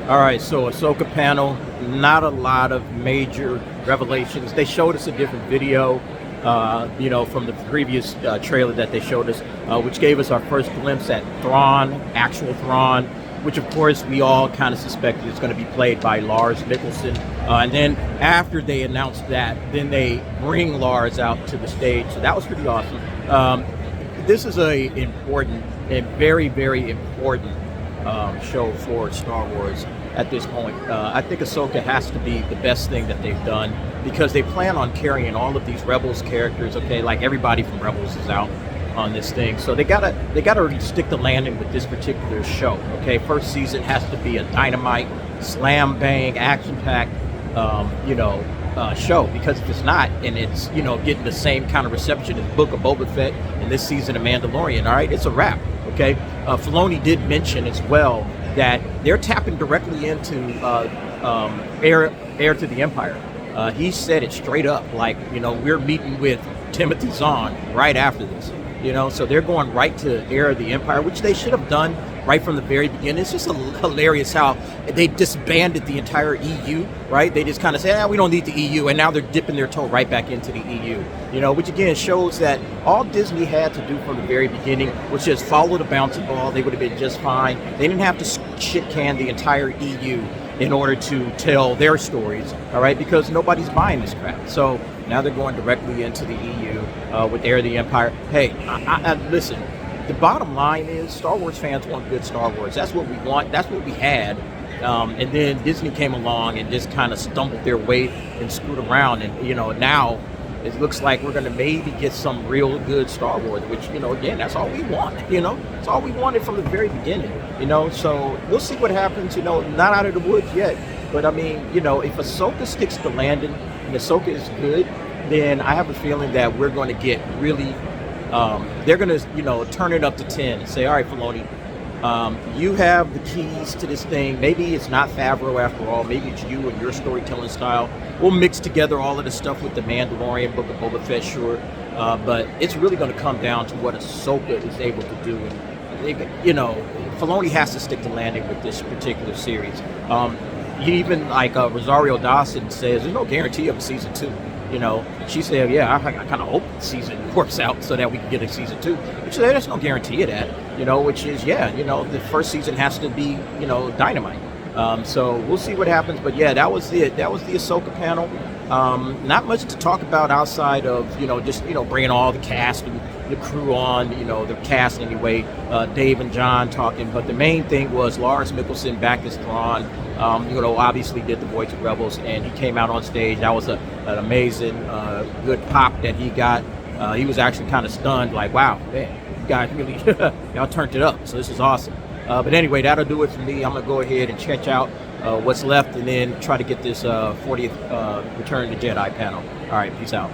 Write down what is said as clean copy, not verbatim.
All right, so Ahsoka panel, not a lot of major revelations. They showed us a different video, from the previous trailer that they showed us, which gave us our first glimpse at Thrawn, actual Thrawn, which of course we all kind of suspected is going to be played by Lars Mikkelsen. And then after they announced that, then they bring Lars out to the stage. So that was pretty awesome. This is a very, very important show for Star Wars at this point. I think Ahsoka has to be the best thing that they've done because they plan on carrying all of these Rebels characters. Okay, like everybody from Rebels is out on this thing, so they gotta really stick the landing with this particular show. Okay, first season has to be a dynamite, slam bang, action packed, show, because if it's not, and it's getting the same kind of reception as Book of Boba Fett and this season of Mandalorian, all right, it's a wrap. Okay, Filoni did mention as well that they're tapping directly into heir to the Empire. He said it straight up, like, we're meeting with Timothy Zahn right after this. So they're going right to heir of the Empire, which they should have done right from the very beginning. It's just hilarious how they disbanded the entire EU, right? They just kind of say, we don't need the EU, and now they're dipping their toe right back into the EU, which again shows that all Disney had to do from the very beginning was just follow the bouncy ball. They would have been just fine. They didn't have to shit can the entire EU in order to tell their stories, all right, because nobody's buying this crap. So now they're going directly into the EU with Heir of the Empire. Hey, I listen, the bottom line is Star Wars fans want good Star Wars. That's what we want. That's what we had. And then Disney came along and just kind of stumbled their way and screwed around. And, now it looks like we're going to maybe get some real good Star Wars, which, again, that's all we want. It's all we wanted from the very beginning, So we'll see what happens, not out of the woods yet. But, I mean, if Ahsoka sticks to landing and Ahsoka is good, then I have a feeling that we're going to get really they're going to, turn it up to 10 and say, all right, Filoni, you have the keys to this thing. Maybe it's not Favreau after all. Maybe it's you and your storytelling style. We'll mix together all of the stuff with the Mandalorian, Book of Boba Fett, sure. But it's really going to come down to what Ahsoka is able to do. And, Filoni has to stick to landing with this particular series. Even like Rosario Dawson says, there's no guarantee of a season 2. She said, yeah, I kind of hope the season works out so that we can get a season 2. Which there's no guarantee of that, which is, the first season has to be, dynamite. So we'll see what happens. But yeah, that was it. That was the Ahsoka panel. Not much to talk about outside of, just, bringing all the cast and the crew on, the cast anyway, Dave and John talking. But the main thing was Lars Mikkelsen back as Thrawn. Obviously did the voice of Rebels, and he came out on stage. That was an amazing, good pop that he got. He was actually kind of stunned, like, wow, man, you guys really, y'all turned it up. So this is awesome. But anyway, that'll do it for me. I'm going to go ahead and check out what's left and then try to get this 40th Return to Jedi panel. All right, peace out.